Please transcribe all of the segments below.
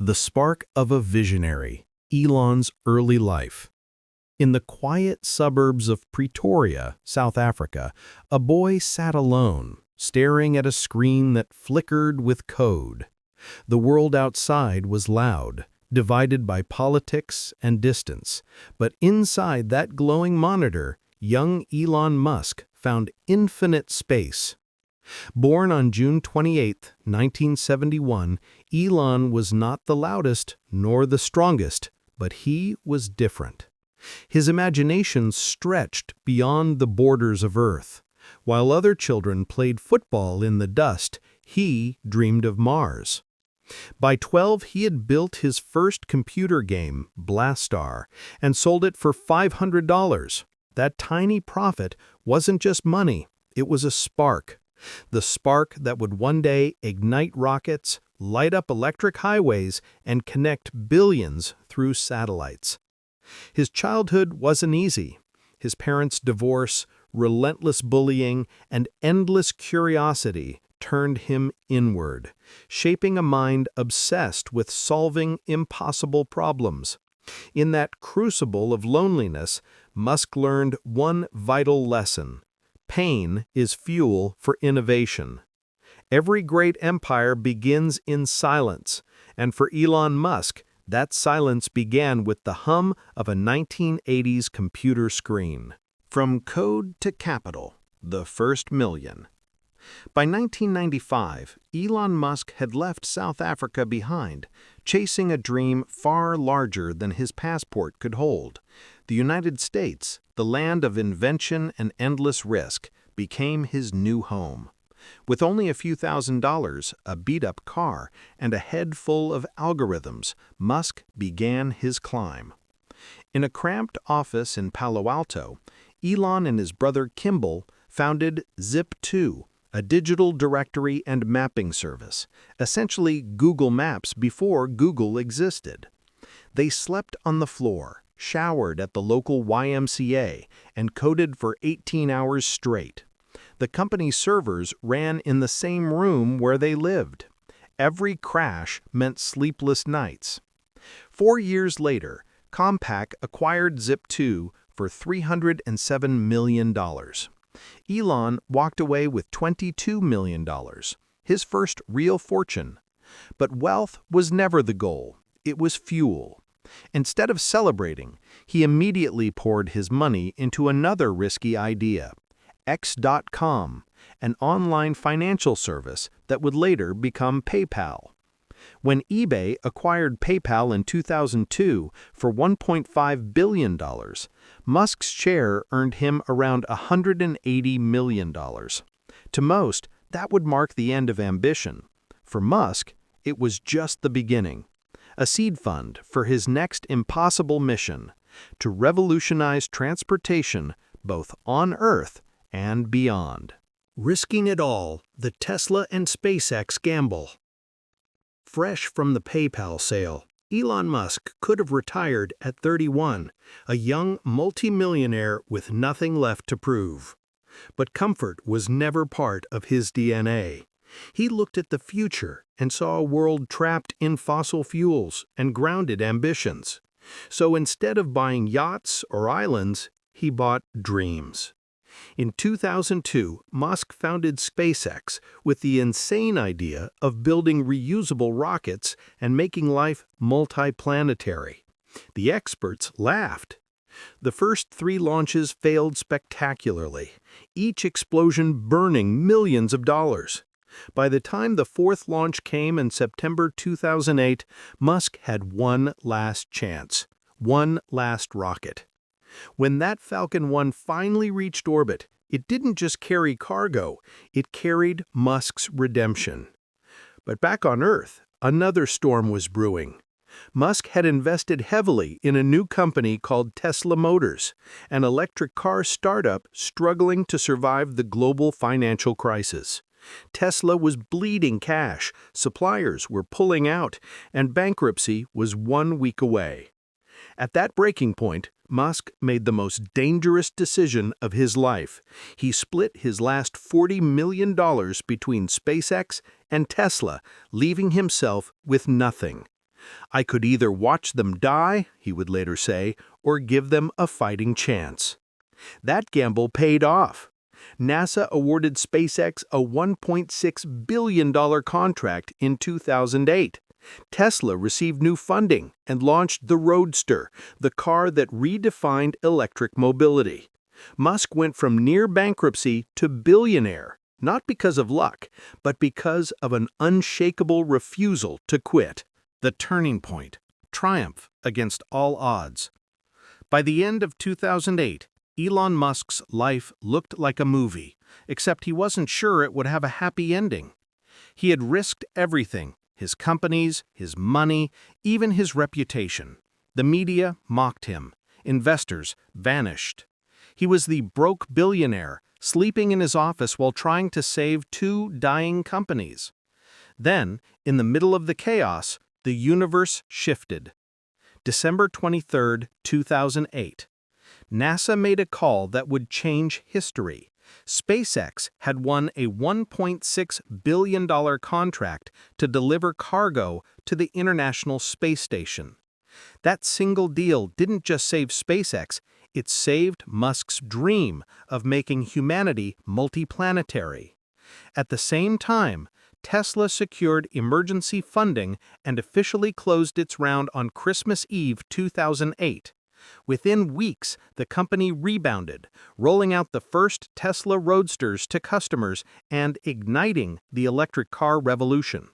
The spark of a visionary, Elon's early life. In the quiet suburbs of Pretoria, South Africa, a boy sat alone, staring at a screen that flickered with code. The world outside was loud, divided by politics and distance, but inside that glowing monitor, young Elon Musk found infinite space. Born on June 28, 1971, Elon was not the loudest nor the strongest, but he was different. His imagination stretched beyond the borders of Earth. While other children played football in the dust, he dreamed of Mars. By 12, he had built his first computer game, Blastar, and sold it for $500. That tiny profit wasn't just money, it was a spark. The spark that would one day ignite rockets, light up electric highways, and connect billions through satellites. His childhood wasn't easy. His parents' divorce, relentless bullying, and endless curiosity turned him inward, shaping a mind obsessed with solving impossible problems. In that crucible of loneliness, Musk learned one vital lesson. Pain is fuel for innovation. Every great empire begins in silence, and for Elon Musk, that silence began with the hum of a 1980s computer screen. From code to capital, the first million. By 1995, Elon Musk had left South Africa behind, chasing a dream far larger than his passport could hold. The United States, the land of invention and endless risk, became his new home. With only a few $1,000s, a beat-up car, and a head full of algorithms, Musk began his climb. In a cramped office in Palo Alto, Elon and his brother Kimball founded Zip2, a digital directory and mapping service, essentially Google Maps before Google existed. They slept on the floor, showered at the local YMCA, and coded for 18 hours straight. The company's servers ran in the same room where they lived. Every crash meant sleepless nights. 4 years later, Compaq acquired Zip2 for $307 million. Elon walked away with $22 million, his first real fortune. But wealth was never the goal, it was fuel. Instead of celebrating, he immediately poured his money into another risky idea, X.com, an online financial service that would later become PayPal. When eBay acquired PayPal in 2002 for $1.5 billion, Musk's share earned him around $180 million. To most, that would mark the end of ambition. For Musk, it was just the beginning. A seed fund for his next impossible mission, to revolutionize transportation both on Earth and beyond. Risking it all, the Tesla and SpaceX gamble. Fresh from the PayPal sale, Elon Musk could have retired at 31, a young multimillionaire with nothing left to prove. But comfort was never part of his DNA. He looked at the future and saw a world trapped in fossil fuels and grounded ambitions. So instead of buying yachts or islands, he bought dreams. In 2002, Musk founded SpaceX with the insane idea of building reusable rockets and making life multiplanetary. The experts laughed. The first 3 launches failed spectacularly, each explosion burning millions of dollars. By the time the 4th launch came in September 2008, Musk had one last chance, one last rocket. When that Falcon 1 finally reached orbit, it didn't just carry cargo, it carried Musk's redemption. But back on Earth, another storm was brewing. Musk had invested heavily in a new company called Tesla Motors, an electric car startup struggling to survive the global financial crisis. Tesla was bleeding cash, suppliers were pulling out, and bankruptcy was 1 week away. At that breaking point, Musk made the most dangerous decision of his life. He split his last $40 million between SpaceX and Tesla, leaving himself with nothing. "I could either watch them die," he would later say, "or give them a fighting chance." That gamble paid off. NASA awarded SpaceX a $1.6 billion contract in 2008. Tesla received new funding and launched the Roadster, the car that redefined electric mobility. Musk went from near bankruptcy to billionaire, not because of luck, but because of an unshakable refusal to quit. The turning point, triumph against all odds. By the end of 2008, Elon Musk's life looked like a movie, except he wasn't sure it would have a happy ending. He had risked everything: his companies, his money, even his reputation. The media mocked him. Investors vanished. He was the broke billionaire, sleeping in his office while trying to save two dying companies. Then, in the middle of the chaos, the universe shifted. December 23, 2008. NASA made a call that would change history. SpaceX had won a $1.6 billion contract to deliver cargo to the International Space Station. That single deal didn't just save SpaceX, it saved Musk's dream of making humanity multiplanetary. At the same time, Tesla secured emergency funding and officially closed its round on Christmas Eve 2008. Within weeks, the company rebounded, rolling out the first Tesla Roadsters to customers and igniting the electric car revolution.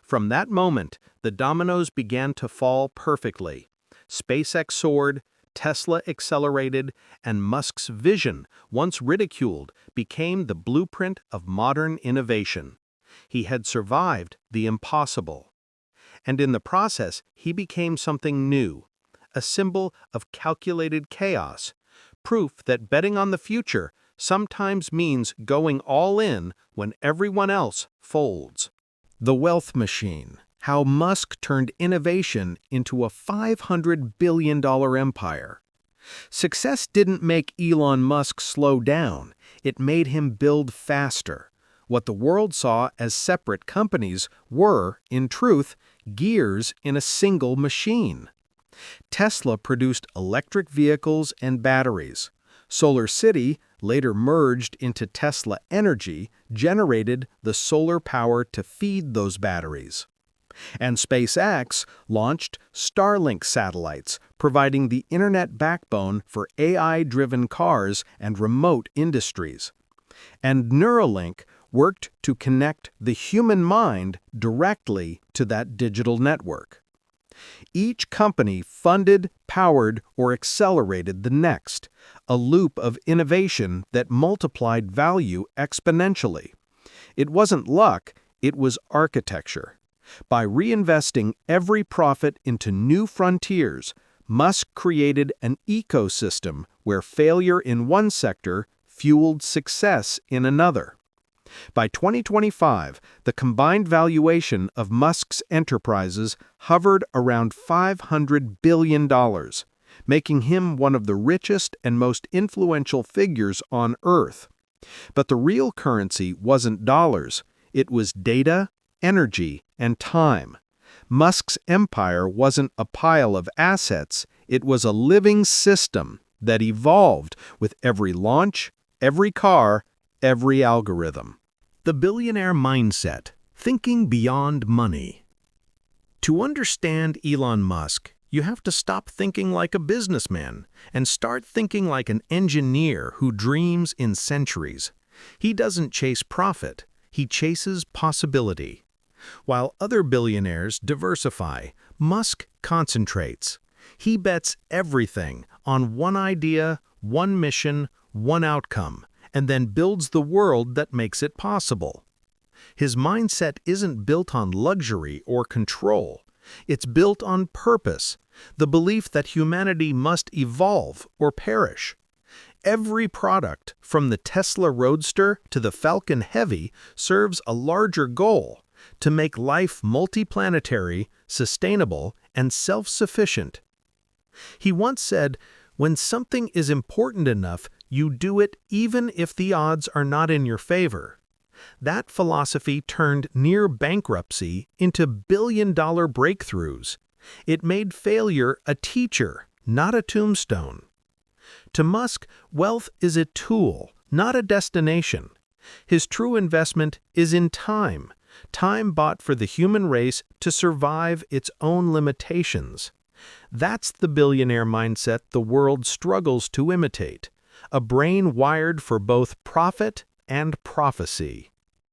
From that moment, the dominoes began to fall perfectly. SpaceX soared, Tesla accelerated, and Musk's vision, once ridiculed, became the blueprint of modern innovation. He had survived the impossible. And in the process, he became something new, a symbol of calculated chaos, proof that betting on the future sometimes means going all in when everyone else folds. The wealth machine: how Musk turned innovation into a $500 billion empire. Success didn't make Elon Musk slow down, it made him build faster. What the world saw as separate companies were, in truth, gears in a single machine. Tesla produced electric vehicles and batteries. Solar City, later merged into Tesla Energy, generated the solar power to feed those batteries. And SpaceX launched Starlink satellites, providing the internet backbone for AI-driven cars and remote industries. And Neuralink worked to connect the human mind directly to that digital network. Each company funded, powered, or accelerated the next, a loop of innovation that multiplied value exponentially. It wasn't luck, it was architecture. By reinvesting every profit into new frontiers, Musk created an ecosystem where failure in one sector fueled success in another. By 2025, the combined valuation of Musk's enterprises hovered around $500 billion, making him one of the richest and most influential figures on Earth. But the real currency wasn't dollars, it was data, energy, and time. Musk's empire wasn't a pile of assets, it was a living system that evolved with every launch, every car, every algorithm. The billionaire mindset: thinking beyond money. To understand Elon Musk, you have to stop thinking like a businessman and start thinking like an engineer who dreams in centuries. He doesn't chase profit, he chases possibility. While other billionaires diversify, Musk concentrates. He bets everything on one idea, one mission, one outcome, and then builds the world that makes it possible. His mindset isn't built on luxury or control. It's built on purpose, the belief that humanity must evolve or perish. Every product, from the Tesla Roadster to the Falcon Heavy, serves a larger goal: to make life multiplanetary, sustainable, and self-sufficient. He once said, "When something is important enough, you do it even if the odds are not in your favor." That philosophy turned near bankruptcy into billion-dollar breakthroughs. It made failure a teacher, not a tombstone. To Musk, wealth is a tool, not a destination. His true investment is in time, time bought for the human race to survive its own limitations. That's the billionaire mindset the world struggles to imitate, a brain wired for both profit and prophecy.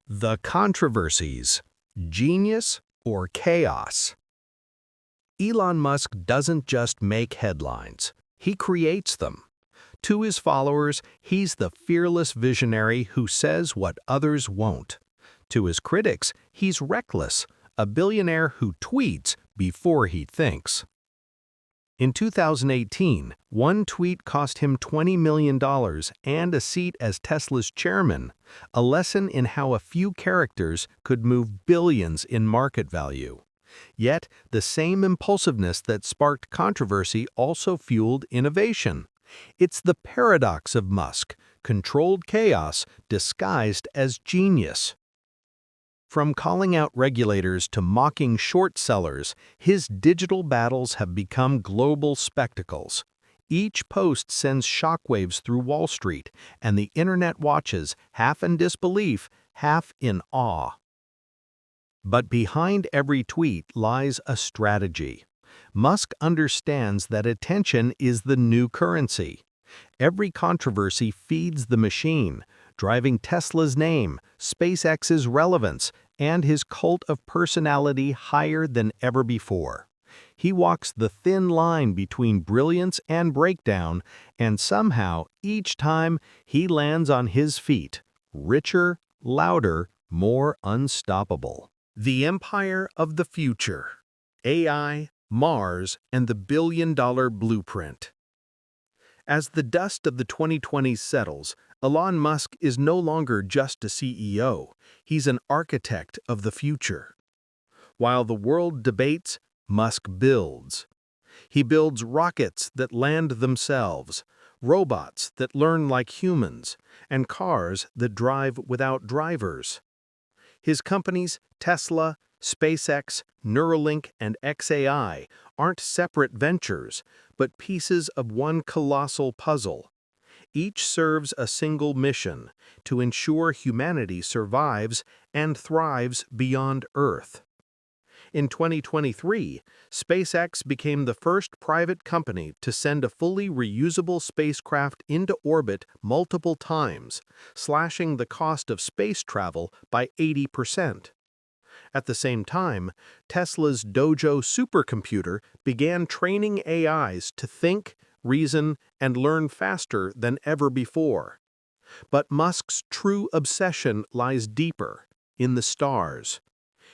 The controversies: genius or chaos? Elon Musk doesn't just make headlines, he creates them. To his followers, he's the fearless visionary who says what others won't. To his critics, he's reckless, a billionaire who tweets before he thinks. In 2018, one tweet cost him $20 million and a seat as Tesla's chairman, a lesson in how a few characters could move billions in market value. Yet, the same impulsiveness that sparked controversy also fueled innovation. It's the paradox of Musk, controlled chaos disguised as genius. From calling out regulators to mocking short sellers, his digital battles have become global spectacles. Each post sends shockwaves through Wall Street, and the internet watches, half in disbelief, half in awe. But behind every tweet lies a strategy. Musk understands that attention is the new currency. Every controversy feeds the machine, driving Tesla's name, SpaceX's relevance, and his cult of personality higher than ever before. He walks the thin line between brilliance and breakdown, and somehow, each time, he lands on his feet, richer, louder, more unstoppable. The Empire of the Future: AI, Mars, and the billion-dollar blueprint. As the dust of the 2020s settles, Elon Musk is no longer just a CEO, he's an architect of the future. While the world debates, Musk builds. He builds rockets that land themselves, robots that learn like humans, and cars that drive without drivers. His companies, Tesla, SpaceX, Neuralink, and xAI, aren't separate ventures, but pieces of one colossal puzzle. Each serves a single mission: to ensure humanity survives and thrives beyond Earth. In 2023, SpaceX became the first private company to send a fully reusable spacecraft into orbit multiple times, slashing the cost of space travel by 80%. At the same time, Tesla's Dojo supercomputer began training AIs to think, reason, and learn faster than ever before. But Musk's true obsession lies deeper, in the stars.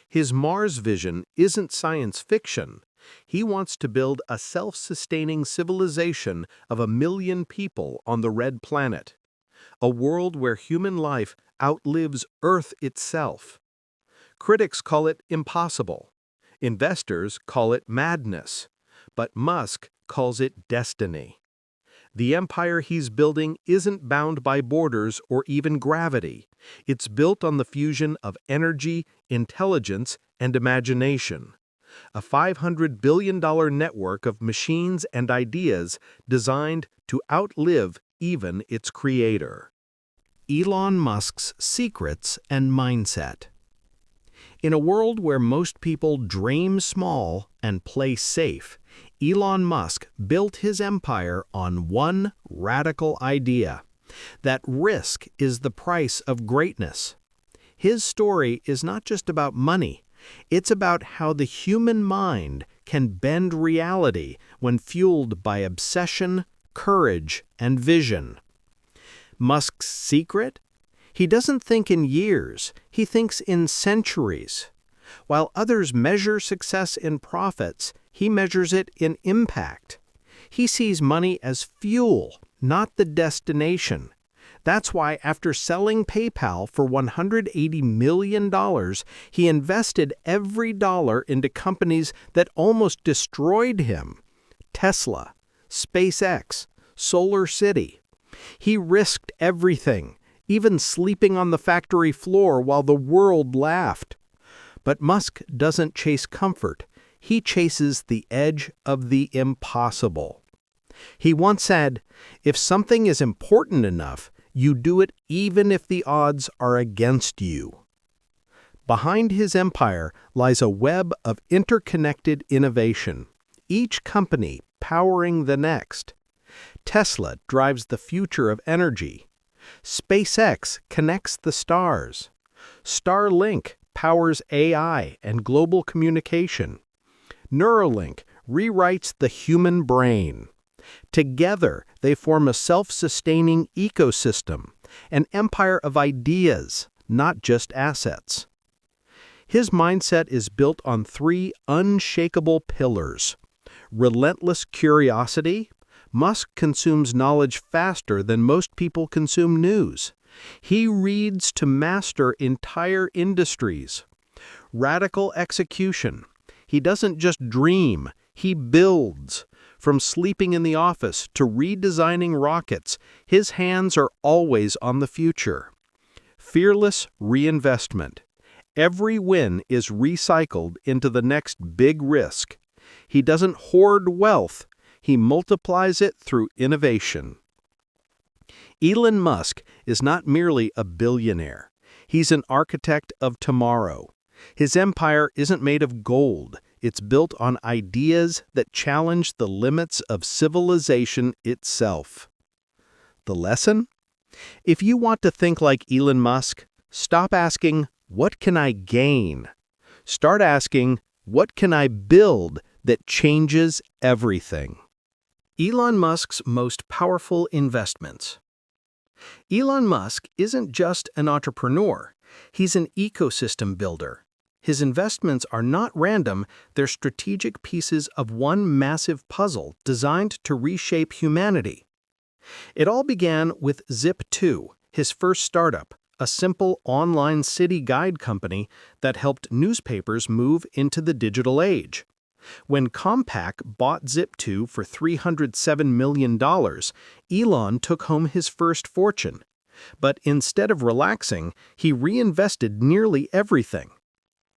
His Mars vision isn't science fiction. He wants to build a self-sustaining civilization of 1 million people on the Red Planet, a world where human life outlives Earth itself. Critics call it impossible. Investors call it madness. But Musk calls it destiny. The empire he's building isn't bound by borders or even gravity. It's built on the fusion of energy, intelligence, and imagination. A $500 billion network of machines and ideas designed to outlive even its creator. Elon Musk's secrets and mindset. In a world where most people dream small and play safe, Elon Musk built his empire on one radical idea: that risk is the price of greatness. His story is not just about money, it's about how the human mind can bend reality when fueled by obsession, courage, and vision. Musk's secret? He doesn't think in years, he thinks in centuries. While others measure success in profits, he measures it in impact. He sees money as fuel, not the destination. That's why after selling PayPal for $180 million, he invested every dollar into companies that almost destroyed him: Tesla, SpaceX, SolarCity. He risked everything, even sleeping on the factory floor while the world laughed. But Musk doesn't chase comfort. He chases the edge of the impossible. He once said, "If something is important enough, you do it even if the odds are against you." Behind his empire lies a web of interconnected innovation, each company powering the next. Tesla drives the future of energy. SpaceX connects the stars. Starlink powers AI and global communication. Neuralink rewrites the human brain. Together, they form a self-sustaining ecosystem, an empire of ideas, not just assets. His mindset is built on three unshakable pillars. Relentless curiosity. Musk consumes knowledge faster than most people consume news. He reads to master entire industries. Radical execution. He doesn't just dream, he builds. From sleeping in the office to redesigning rockets, his hands are always on the future. Fearless reinvestment. Every win is recycled into the next big risk. He doesn't hoard wealth, he multiplies it through innovation. Elon Musk is not merely a billionaire. He's an architect of tomorrow. His empire isn't made of gold. It's built on ideas that challenge the limits of civilization itself. The lesson? If you want to think like Elon Musk, stop asking, "What can I gain?" Start asking, "What can I build that changes everything?" Elon Musk's most powerful investments. Elon Musk isn't just an entrepreneur. He's an ecosystem builder. His investments are not random, they're strategic pieces of one massive puzzle designed to reshape humanity. It all began with Zip2, his first startup, a simple online city guide company that helped newspapers move into the digital age. When Compaq bought Zip2 for $307 million, Elon took home his first fortune. But instead of relaxing, he reinvested nearly everything.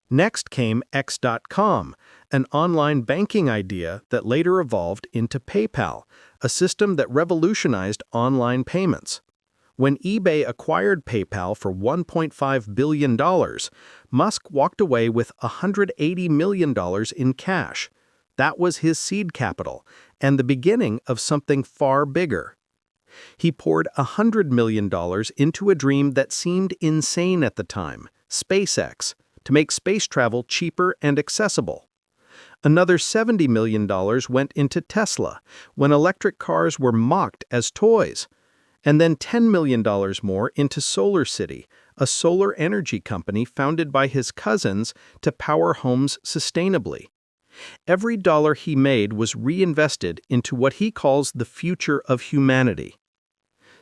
Next came X.com, an online banking idea that later evolved into PayPal, a system that revolutionized online payments. When eBay acquired PayPal for $1.5 billion, Musk walked away with $180 million in cash. That was his seed capital, and the beginning of something far bigger. He poured $100 million into a dream that seemed insane at the time, SpaceX, to make space travel cheaper and accessible. Another $70 million went into Tesla, when electric cars were mocked as toys. And then $10 million more into SolarCity, a solar energy company founded by his cousins to power homes sustainably. Every dollar he made was reinvested into what he calls the future of humanity.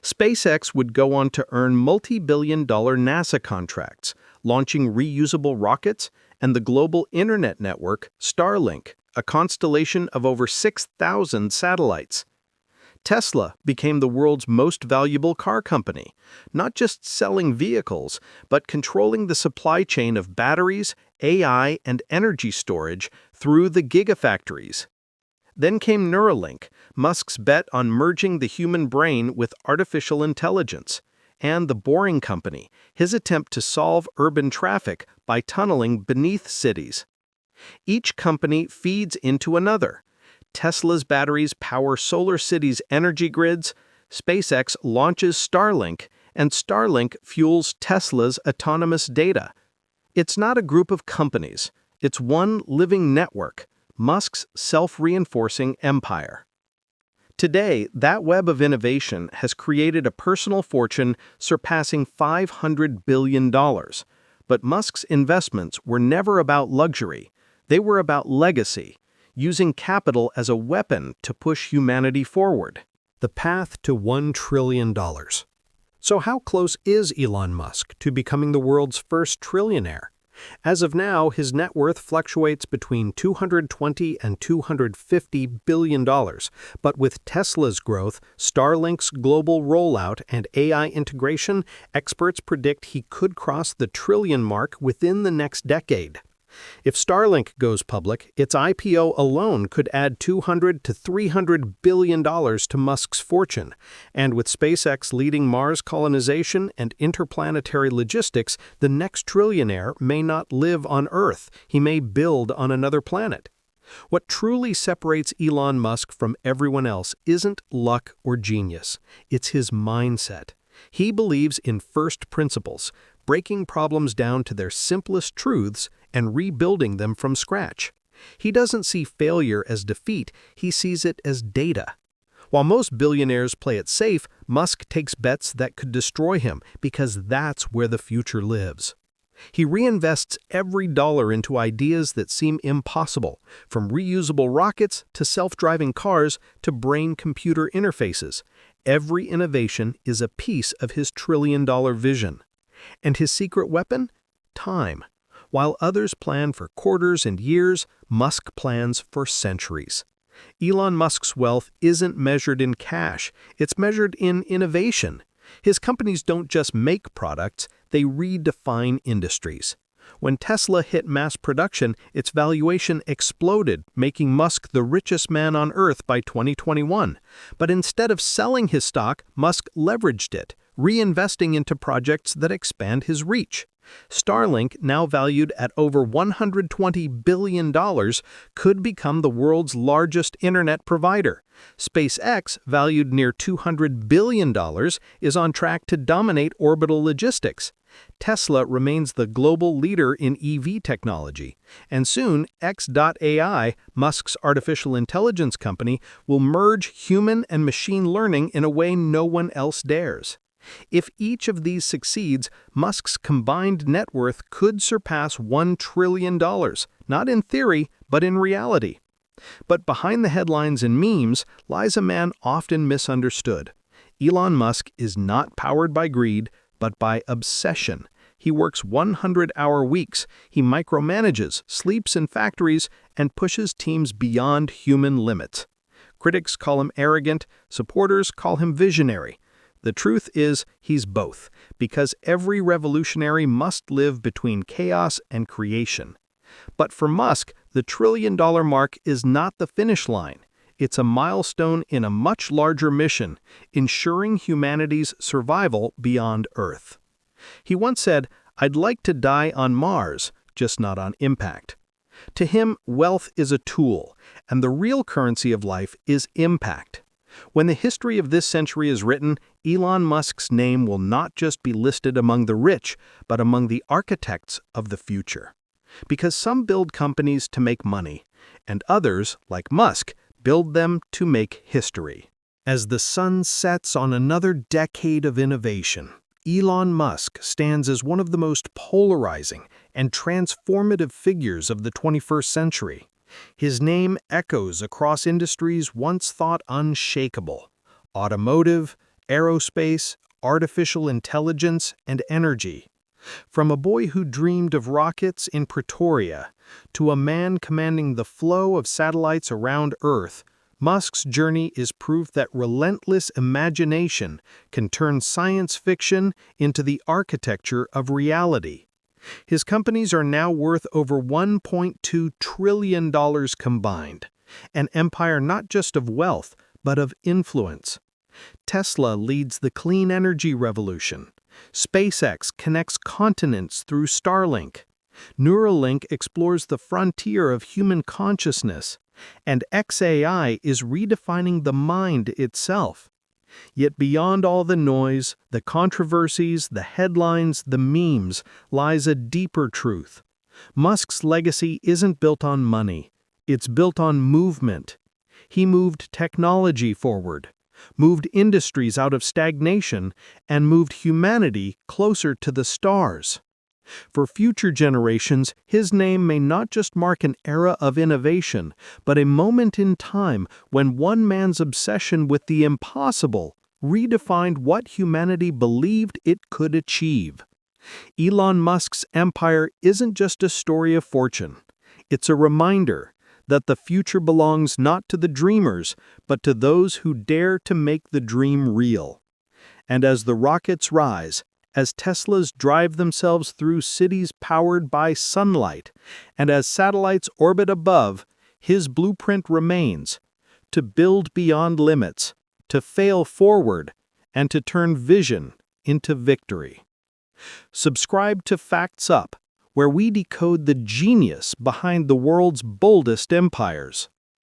SpaceX would go on to earn multi-billion-dollar NASA contracts, launching reusable rockets and the global internet network Starlink, a constellation of over 6,000 satellites. Tesla became the world's most valuable car company, not just selling vehicles, but controlling the supply chain of batteries, AI, and energy storage through the gigafactories. Then came Neuralink, Musk's bet on merging the human brain with artificial intelligence, and the Boring Company, his attempt to solve urban traffic by tunneling beneath cities. Each company feeds into another. Tesla's batteries power SolarCity's energy grids, SpaceX launches Starlink, and Starlink fuels Tesla's autonomous data. It's not a group of companies. It's one living network, Musk's self-reinforcing empire. Today, that web of innovation has created a personal fortune surpassing $500 billion. But Musk's investments were never about luxury. They were about legacy, using capital as a weapon to push humanity forward. The path to $1 trillion. So how close is Elon Musk to becoming the world's first trillionaire? As of now, his net worth fluctuates between $220 and $250 billion, but with Tesla's growth, Starlink's global rollout, and AI integration, experts predict he could cross the trillion mark within the next decade. If Starlink goes public, its IPO alone could add $200 to $300 billion to Musk's fortune. And with SpaceX leading Mars colonization and interplanetary logistics, the next trillionaire may not live on Earth. He may build on another planet. What truly separates Elon Musk from everyone else isn't luck or genius. It's his mindset. He believes in first principles, breaking problems down to their simplest truths and rebuilding them from scratch. He doesn't see failure as defeat, he sees it as data. While most billionaires play it safe, Musk takes bets that could destroy him because that's where the future lives. He reinvests every dollar into ideas that seem impossible, from reusable rockets to self-driving cars to brain-computer interfaces. Every innovation is a piece of his trillion-dollar vision. And his secret weapon? Time. While others plan for quarters and years, Musk plans for centuries. Elon Musk's wealth isn't measured in cash, it's measured in innovation. His companies don't just make products, they redefine industries. When Tesla hit mass production, its valuation exploded, making Musk the richest man on Earth by 2021. But instead of selling his stock, Musk leveraged it, reinvesting into projects that expand his reach. Starlink, now valued at over $120 billion, could become the world's largest internet provider. SpaceX, valued near $200 billion, is on track to dominate orbital logistics. Tesla remains the global leader in EV technology, and soon X.AI, Musk's artificial intelligence company, will merge human and machine learning in a way no one else dares. If each of these succeeds, Musk's combined net worth could surpass $1 trillion, not in theory, but in reality. But behind the headlines and memes lies a man often misunderstood. Elon Musk is not powered by greed, but by obsession. He works 100-hour weeks, he micromanages, sleeps in factories, and pushes teams beyond human limits. Critics call him arrogant, supporters call him visionary. The truth is, he's both, because every revolutionary must live between chaos and creation. But for Musk, the trillion-dollar mark is not the finish line. It's a milestone in a much larger mission, ensuring humanity's survival beyond Earth. He once said, "I'd like to die on Mars, just not on impact." To him, wealth is a tool, and the real currency of life is impact. When the history of this century is written, Elon Musk's name will not just be listed among the rich, but among the architects of the future. Because some build companies to make money, and others, like Musk, build them to make history. As the sun sets on another decade of innovation, Elon Musk stands as one of the most polarizing and transformative figures of the 21st century. His name echoes across industries once thought unshakable: automotive, aerospace, artificial intelligence, and energy. From a boy who dreamed of rockets in Pretoria to a man commanding the flow of satellites around Earth, Musk's journey is proof that relentless imagination can turn science fiction into the architecture of reality. His companies are now worth over $1.2 trillion combined, an empire not just of wealth, but of influence. Tesla leads the clean energy revolution. SpaceX connects continents through Starlink. Neuralink explores the frontier of human consciousness, and XAI is redefining the mind itself. Yet beyond all the noise, the controversies, the headlines, the memes, lies a deeper truth. Musk's legacy isn't built on money, it's built on movement. He moved technology forward, moved industries out of stagnation, and moved humanity closer to the stars. For future generations, his name may not just mark an era of innovation, but a moment in time when one man's obsession with the impossible redefined what humanity believed it could achieve. Elon Musk's empire isn't just a story of fortune. It's a reminder that the future belongs not to the dreamers, but to those who dare to make the dream real. And as the rockets rise, as Teslas drive themselves through cities powered by sunlight, and as satellites orbit above, his blueprint remains: to build beyond limits, to fail forward, and to turn vision into victory. Subscribe to Factsxup, where we decode the genius behind the world's boldest empires.